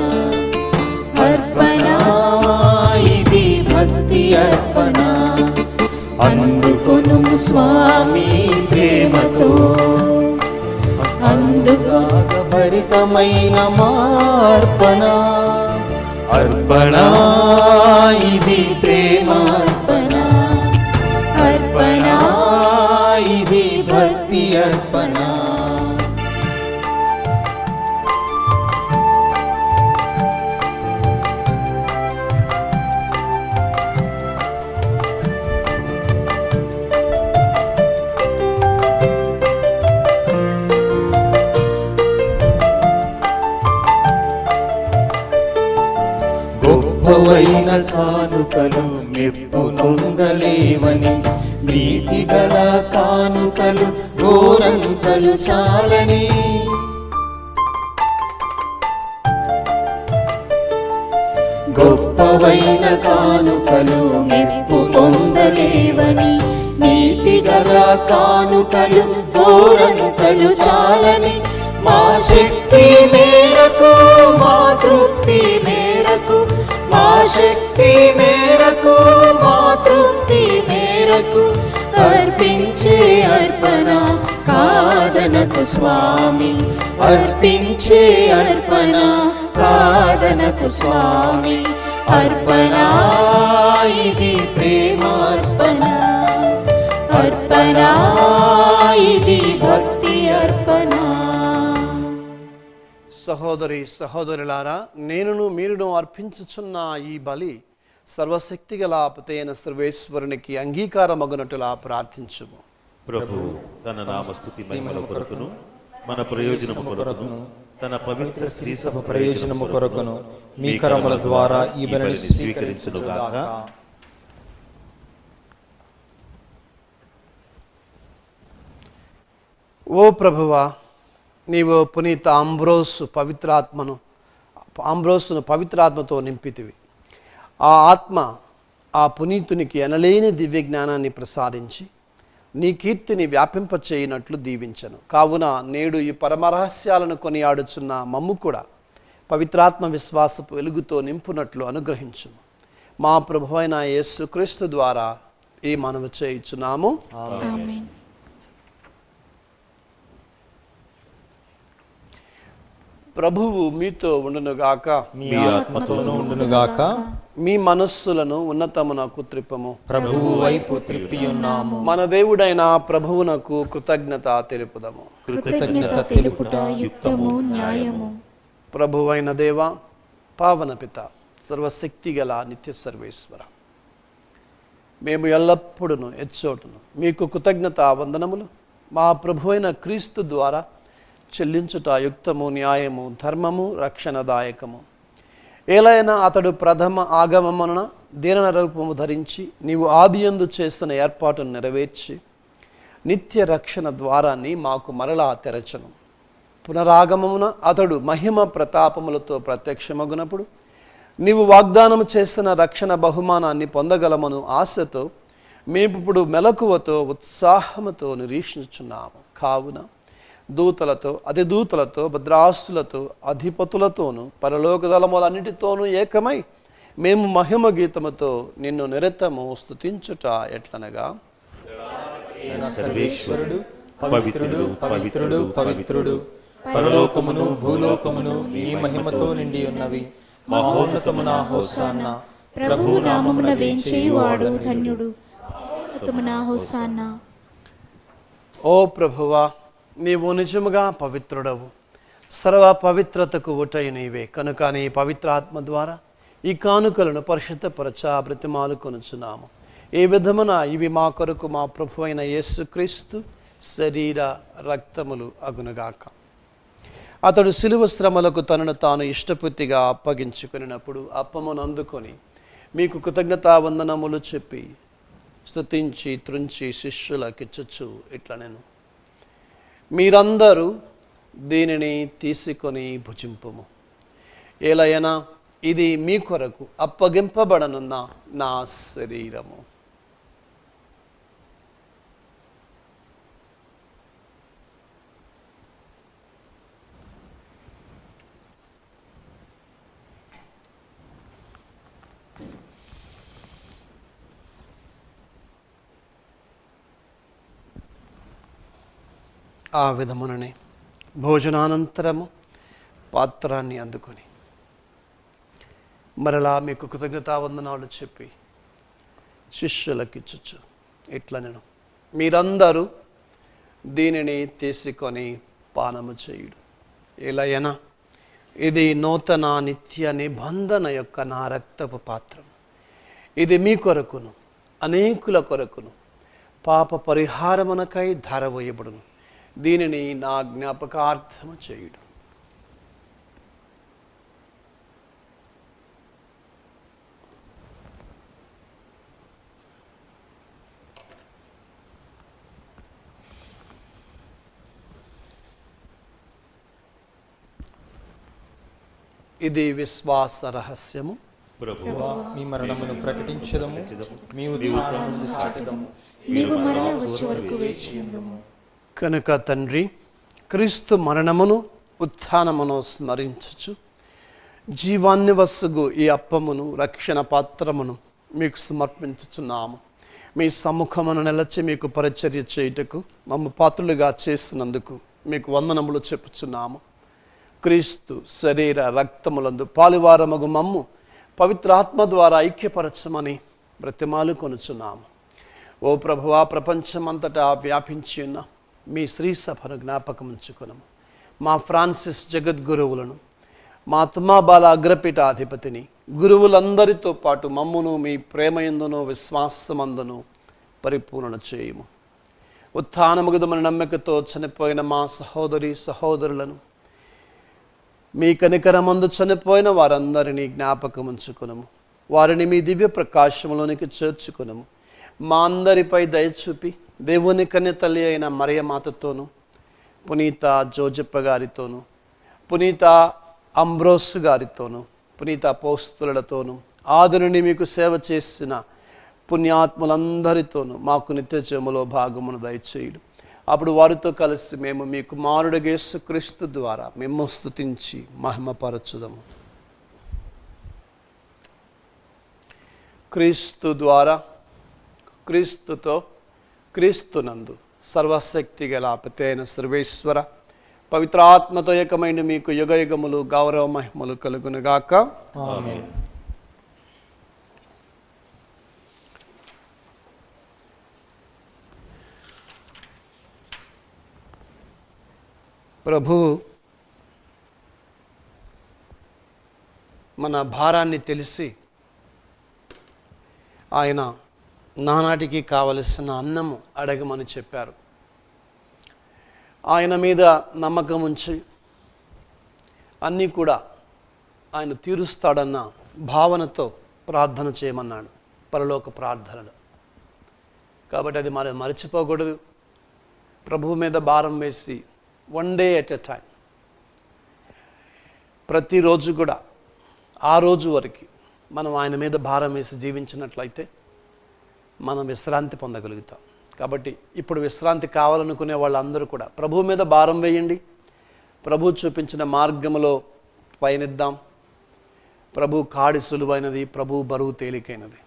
అర్పణ ఇది భక్తి అర్పణ. అందుకొను స్వామి ప్రేమతో, అందుకొను భరితమైన మార్పణ. అర్పణ ఇది ప్రేమ అర్పణ, అర్పణ ఇది భక్తి అర్పణ. గొప్పవైన కానుకలు మెప్పు నొందలేవని, నీతి గల కానుకలు గోరంతలు చాలని. గొప్పవైన కానుకలు మెప్పు పొందలేవని, నీతి గల కానుకలు గోరంతలు చాలని. మా శక్తి మేరకు, మా తృప్తి మేరకు, మా శక్తి మేరకు, మా తృప్తి మేరకు అర్పించే అర్పణ కాదనకు స్వామి, అర్పించే అర్పణ కాదనకు స్వామి. అర్పణ ఇది ప్రేమ అర్పణ, అర్పణ ఇది భక్తి అర్పణ. సహోదరి సహోదరులారా, నేనును మీరును అర్పించుచున్న ఈ బలి సర్వశక్తిగల పితైన సర్వేశ్వరునికి అంగీకారమగునట్టులా ప్రార్థించుము. ప్రభు తన నామస్తుతి మహిమల కొరకును మన ప్రయోజనము కొరకును తన పవిత్ర శ్రీ సభ ప్రయోజనము కొరకును మీ కరముల ద్వారా ఈ బలిని స్వీకరించునుగాక. ఓ ప్రభువా, నీవు పునీత ఆంబ్రోసును పవిత్రాత్మతో నింపితివి. ఆ ఆత్మ ఆ పునీతునికి ఎనలేని దివ్య జ్ఞానాన్ని ప్రసాదించి నీ కీర్తిని వ్యాపింపచేయనట్లు దీవించను. కావున నేడు ఈ పరమరహస్యాలను కొనియాడుచున్న మమ్ము కూడా పవిత్రాత్మ విశ్వాసపు వెలుగుతో నింపునట్లు అనుగ్రహించుము. మా ప్రభువైన యేసుక్రీస్తు ద్వారా ఈ మనవి చేయుచున్నాము. ఆమేన్. ప్రభువు మీతో ఉండునుగాక. మీ ఆత్మతోనూ ఉండునుగాక. మీ మనస్సులను ఉన్నతమునకు త్రిప్పము. ప్రభువు వైపు త్రిప్పియున్నాము. మన దేవుడైన ప్రభువునకు కృతజ్ఞత తెలుపుదము. కృతజ్ఞత తెలుపుట యుక్తము న్యాయము. ప్రభువైన దేవ, పావన పిత, సర్వశక్తి గల నిత్య సర్వేశ్వర, మేము ఎల్లప్పుడూ ఎచ్చోటును మీకు కృతజ్ఞత వందనములు మా ప్రభువైన క్రీస్తు ద్వారా చెల్లించుట యుక్తము న్యాయము ధర్మము రక్షణదాయకము. ఏలైనా అతడు ప్రథమ ఆగమమున దీన రూపము ధరించి నీవు ఆదియందు చేసిన ఏర్పాటును నెరవేర్చి నిత్య రక్షణ ద్వారాన్ని మాకు మరలా తెరచను. పునరాగమమున అతడు మహిమ ప్రతాపములతో ప్రత్యక్షమగునప్పుడు నీవు వాగ్దానము చేసిన రక్షణ బహుమానాన్ని పొందగలమను ఆశతో మేమిప్పుడు మెలకువతో ఉత్సాహముతో నిరీక్షించున్నాము. కావున దూతలతో అధిదూతలతో భద్రాసులతో అధిపతులతోనూ పరలోక దళములన్నిటితోనూ ఏకమై మేము మహిమ గీతముతో నిన్ను నిరతము స్తుతించుట ఎట్లనగా, సర్వేశ్వరుడు పవిత్రుడు పవిత్రుడు పవిత్రుడు, పరలోకమును భూలోకమును నీ మహిమతో నిండి ఉన్నవి. మహోన్నతమున హోసాన్నా. ప్రభు నామమున వేంచేయువాడు ధన్యుడు. మహోన్నతమున హోసాన్నా. ఓ ప్రభువా, నీవు నిజముగా పవిత్రుడవు, సర్వ పవిత్రతకు ఊటై నీవే. కనుక నీ పవిత్రాత్మ ద్వారా ఈ కానుకలను పరిశుద్ధపరచ బ్రతిమాలు కొనుచున్నాము. ఈ విధమున ఇవి మా కొరకు మా ప్రభు అయిన యేసుక్రీస్తు శరీర రక్తములు అగునుగాక. అతడు శిలువ శ్రమలకు తనను తాను ఇష్టపూర్తిగా అప్పగించుకున్నప్పుడు అప్పమును అందుకొని మీకు కృతజ్ఞతా వందనములు చెప్పి స్తుతించి త్రుంచి శిష్యులకిచ్చుచు ఇట్లా నేను, మీరందరూ దీనిని తీసుకొని భుజింపుము. ఏలయనా ఇది మీ కొరకు అప్పగింపబడనున్న నా శరీరము. ఆ విధముననే భోజనానంతరము పాత్రాన్ని అందుకొని మరలా మీకు కృతజ్ఞతావందనాలు చెప్పి శిష్యులకిచ్చుచు ఇట్లా నేను, మీరందరూ దీనిని తీసుకొని పానము చేయుడు. ఎలయనా ఇది నూతన నిత్య నిబంధన యొక్క నా రక్తపు పాత్రం. ఇది మీ కొరకును అనేకుల కొరకును పాప పరిహారమునకై ధారవేయబడును. దీనిని నా జ్ఞాపకార్థము చేయుడు. ఇది విశ్వాస రహస్యము. ప్రభువా, మీ మరణమును ప్రకటించదము, మీ ఉద్ధానమును చాటెదము. నీవు మరల వచ్చే వరకు వేచియుందుము. కనుక తండ్రి, క్రీస్తు మరణమును ఉత్థానమును స్మరించుచు జీవాన్ని వసుగు ఈ అప్పమును రక్షణ పాత్రమును మీకు సమర్పించుచున్నాము. మీ సముఖమును నిలచి మీకు పరిచర్య చేయుటకు మమ్మ పాత్రులుగా చేసినందుకు మీకు వందనములు చెప్పుచున్నాము. క్రీస్తు శరీర రక్తములందు పాలువారమగు మమ్ము పవిత్రాత్మ ద్వారా ఐక్యపరచమని బ్రతిమాలు కొనుచున్నాము. ఓ ప్రభువా, ప్రపంచమంతటా వ్యాపించి ఉన్న మీ శ్రీ సభను జ్ఞాపకం ఉంచుకున్నాము. మా ఫ్రాన్సిస్ జగద్గురువులను, మా తుమ్మాబాల అగ్రపీఠాధిపతిని, గురువులందరితో పాటు మమ్మును మీ ప్రేమయందును విశ్వాసమందును పరిపూర్ణ చేయుము. ఉత్థానముగుదమని నమ్మికతో చనిపోయిన మా సహోదరి సహోదరులను, మీ కనికరమందు చనిపోయిన వారందరినీ జ్ఞాపకం ఉంచుకునము. వారిని మీ దివ్య ప్రకాశంలోనికి చేర్చుకునము. మా అందరిపై దయచూపి దేవుని కన్య తల్లి అయిన మరియమాతతోనూ, పునీత జోజప్ప గారితోనూ, పునీత అంబ్రోసు గారితోనూ, పునీత అపోస్తులతోనూ, ఆది నుండి మీకు సేవ చేసిన పుణ్యాత్ములందరితోనూ మాకు నిత్య జీవములో భాగమును దయచేయుడు. అప్పుడు వారితో కలిసి మేము మీ కుమారుడు యేసుక్రీస్తు ద్వారా మేము స్తుతించి మహిమపరచుదము. క్రీస్తు ద్వారా, క్రీస్తుతో, క్రీస్తునందు సర్వశక్తి గల పిత అయిన సర్వేశ్వర పవిత్రాత్మతో ఏకమైన మీకు యుగ యుగములు గౌరవ మహిమలు కలుగునుగాక. ఆమేన్. ప్రభువు మన భారాన్ని తెలిసి ఆయన నానాటికి కావలసిన అన్నము అడగమని చెప్పారు. ఆయన మీద నమ్మకం ఉంచి అన్నీ కూడా ఆయన తీరుస్తాడన్న భావనతో ప్రార్థన చేయమన్నాడు, పరలోక ప్రార్థనలు. కాబట్టి అది మనం మర్చిపోకూడదు. ప్రభువు మీద భారం వేసి one day at a time, ప్రతిరోజు కూడా ఆ రోజు వరకు మనం ఆయన మీద భారం వేసి జీవించినట్లయితే మనం విశ్రాంతి పొందగలుగుతాం. కాబట్టి ఇప్పుడు విశ్రాంతి కావాలనుకునే వాళ్ళందరూ కూడా ప్రభువు మీద భారం వేయండి. ప్రభు చూపించిన మార్గంలో పయనిద్దాం. ప్రభు కాడి సులువైనది, ప్రభు బరువు తేలికైనది.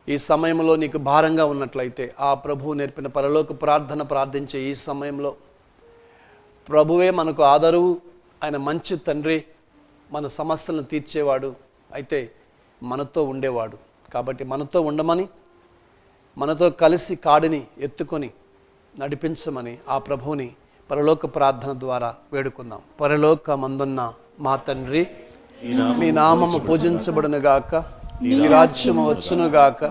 ఈ సమయంలో నీకు భారంగా ఉన్నట్లయితే ఆ ప్రభువు నేర్పిన పరలోక ప్రార్థన ప్రార్థించే ఈ సమయంలో ప్రభువే మనకు ఆదరువు. ఆయన మంచి తండ్రి, మన సమస్యలను తీర్చేవాడు, అయితే మనతో ఉండేవాడు. కాబట్టి మనతో ఉండమని, మనతో కలిసి కాడిని ఎత్తుకొని నడిపించమని ఆ ప్రభువుని పరలోక ప్రార్థన ద్వారా వేడుకుందాం. పరలోకమందున్న మా తండ్రి, మీ నామము పూజించబడునుగాక, నీ రాజ్యము వచ్చునుగాక,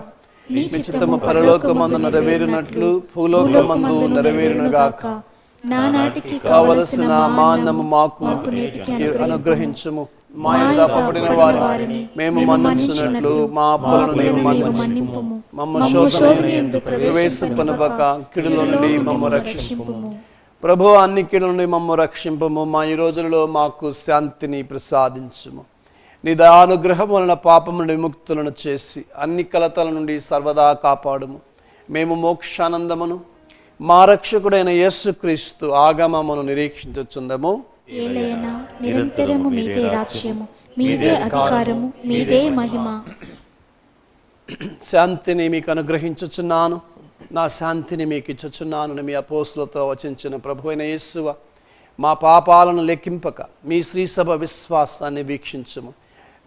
మీ చిత్తము పరలోకమందు నెరవేరినట్లు భూలోకమందు నెరవేరునుగాక. నానాటికి కావలసిన మా అన్నము మాకు అనుగ్రహించుము. మా యందు అప్పబడిన వారిని మేము మన్నించినట్లు మా అప్పులను నీవు మన్నించుము. మమ్ము శోధన యందు ప్రవేశింపనివ్వక కీడుల నుండి మమ్ము రక్షింపుము. ప్రభు, అన్ని కీడుల నుండి మమ్ము రక్షింపుము. మా ఈ రోజులలో మాకు శాంతిని ప్రసాదించుము. నీ దయానుగ్రహం వలన పాపము నుండి విముక్తులను చేసి అన్ని కలతల నుండి సర్వదా కాపాడుము. మేము మోక్షానందమును మా రక్షకుడైన యేసుక్రీస్తు ఆగమమును నిరీక్షించుచుందము. ఏలయనా నిరంతరము మీదే రాజ్యము, మీదే అధికారము, మీదే మహిమ. శాంతిని మీకు అనుగ్రహించుచున్నాను, నా శాంతిని మీకు ఇచ్చుచున్నాను మీ అపోస్తులతో వచించిన ప్రభు అయిన యేసువ, మా పాపాలను లెక్కింపక మీ శ్రీసభ విశ్వాసాన్ని వీక్షించుము.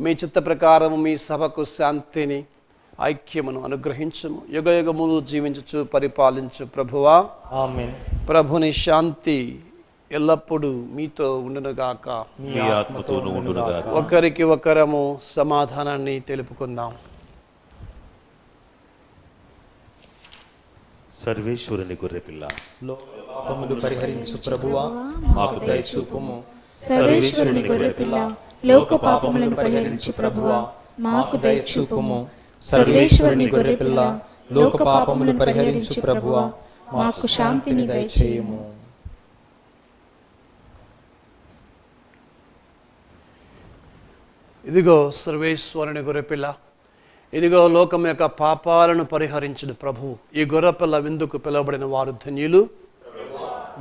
మీ చిత్త ప్రకారము మీ సభకు శాంతిని ఐక్యమును అనుగ్రహించుము. యుగయుగములు జీవించుచు పరిపాలించు ప్రభువా. ఆమేన్. ప్రభుని శాంతి ఎల్లప్పుడూ మీతో ఉండునుగాక. మీ ఆత్మతోను ఉండునుగాక. ఒకరికి ఒకరము సమాధానాన్ని తెలుపుకుందాం. సర్వేశ్వరుని గొర్రెపిల్ల, పాపములు పరిహరించు ప్రభువా, మాకు దయ చూపుము. సర్వేశ్వరుని గొర్రెపిల్ల, లోక పాపములను పరిహరించు ప్రభువా, మాకు దయ చూపుము. సర్వేశ్వరుని గొర్రెపిల్ల, లోక పాపములను పరిహరించు ప్రభువా, మాకు శాంతిని దయచేయుము. ఇదిగో సర్వేశ్వరుని గొర్రెపిల్ల, ఇదిగో లోకం యొక్క పాపాలను పరిహరించిన ప్రభువు. ఈ గొర్రెపిల్ల విందుకు పిలువబడిన వారు ధన్యులు.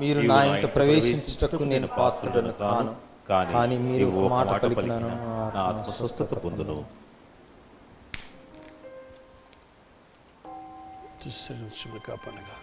మీరు నా ఇంట ప్రవేశించుటకు నేను పాత్రుడను కాను, కానీ మీరు ఒక మాట పలికినను నా ఆత్మ స్వస్థత పొందును. కాపాడగా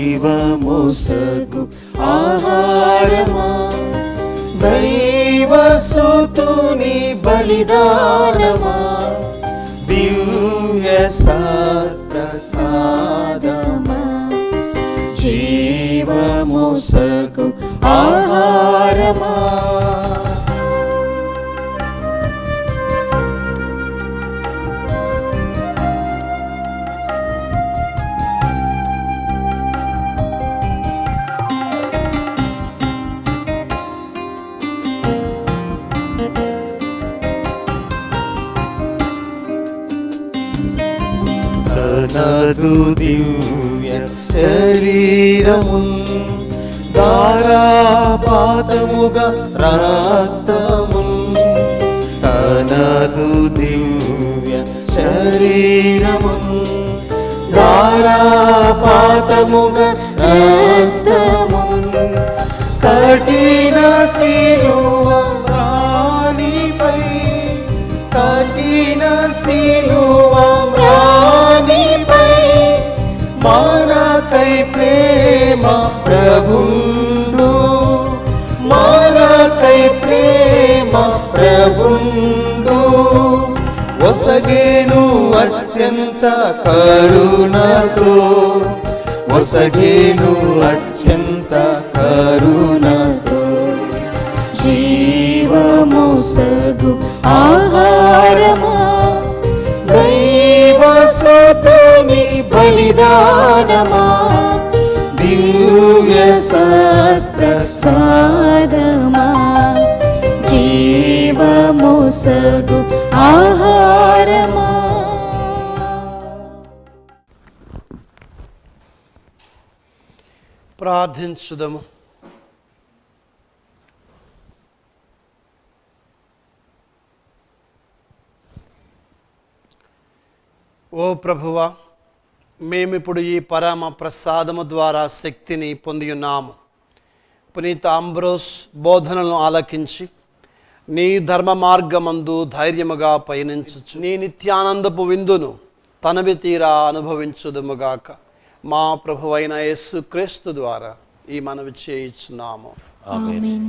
జీవముసగు ఆహారమా, దైవసుతుని బలిదానమా, దివ్య సత్ప్రసాదమా. జీవముసగు ఆహారమా, తనదు దివ్య శరీరమున్ ధారాపాతముగా రక్తమున్ తనదు దివ్య శరీరమున్ ధారాపాతముగా రక్తమున్ కఠిన శిలువ రాణిపై కఠిన శిలువ రాణిపై మనకై ప్రేమ ప్రభుండు మనకై ప్రేమ ప్రభుండు ఒసగేను అత్యంత కరుణతో ఒసగేను అత్యంత కరుణతో జీవమోసగు ఆహారమా దైవసుతుని బలిదానమా దివ్య సత్ప్రసాదమా జీవమోసగు ఆహారమా. ప్రార్థించుదము. ఓ ప్రభువా, మేమిప్పుడు ఈ పరమ ప్రసాదము ద్వారా శక్తిని పొంది ఉన్నాము. పునీత అంబ్రోస్ బోధనలను ఆలకించి నీ ధర్మ మార్గమందు ధైర్యముగా పయనించచ్చు నీ నిత్యానందపు విందును తనవి తీరా అనుభవించుదుముగాక. మా ప్రభువైన యేసు క్రీస్తు ద్వారా ఈ మనవి చేయించున్నాము. ఆమేన్.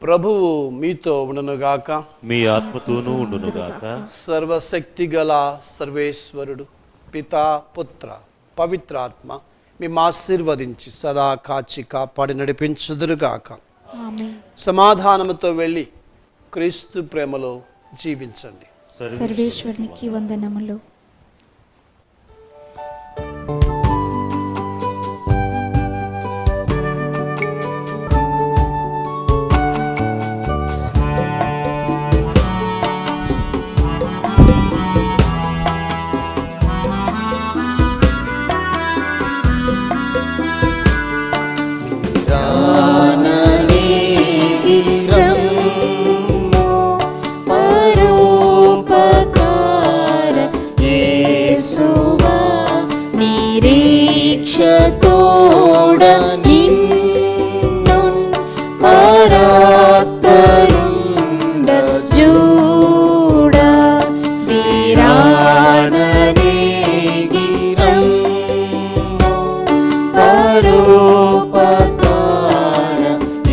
ప్రభువు మీతో ఉండునుగాక. మీ ఆత్మతోనూ ఉండునుగాక. సర్వశక్తి గల సర్వేశ్వరుడు పితా పుత్ర పవిత్రాత్మ మేము ఆశీర్వదించి సదా కాచి కాపాడి నడిపించుదురుగాక. ఆమేన్. సమాధానముతో వెళ్ళి క్రీస్తు ప్రేమలో జీవించండి. సర్వేశ్వరునికి వందనములు. నిరీక్షతోడ నిన్ను పరాత్పరుండ జూడ వీరాననే గిరమ్ము పరోపకార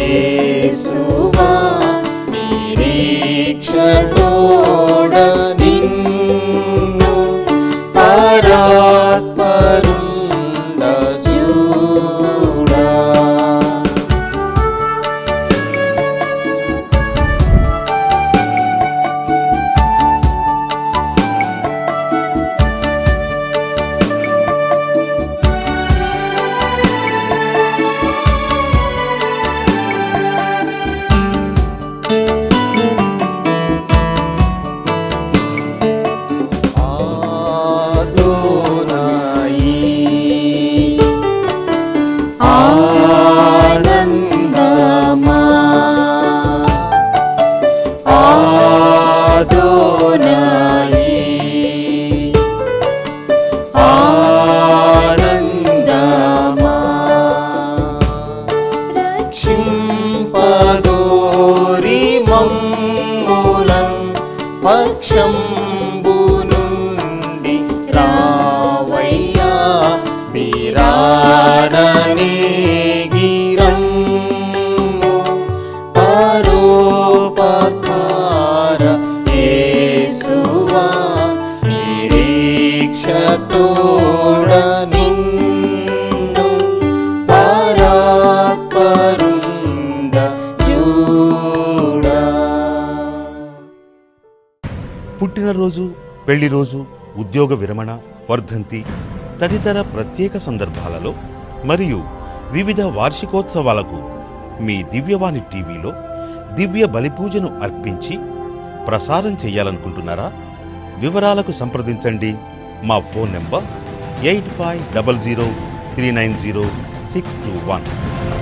యేసువా నిరీక్షతోడ నిన్ను పరాత్పరు పక్షంబు నుండి రావయ్యా వీరాననే గిరమ్ము పరోపకార యేసువా నిరీక్షతోడ నిన్ను పరాత్పరుండ జూడా. పుట్టినరోజు, పెళ్లి రోజు, ఉద్యోగ విరమణ, వర్ధంతి తదితర ప్రత్యేక సందర్భాలలో మరియు వివిధ వార్షికోత్సవాలకు మీ దివ్యవాణి టీవీలో దివ్య బలిపూజను అర్పించి ప్రసారం చేయాలనుకుంటున్నారా? వివరాలకు సంప్రదించండి. మా ఫోన్ నెంబర్ 8500390621.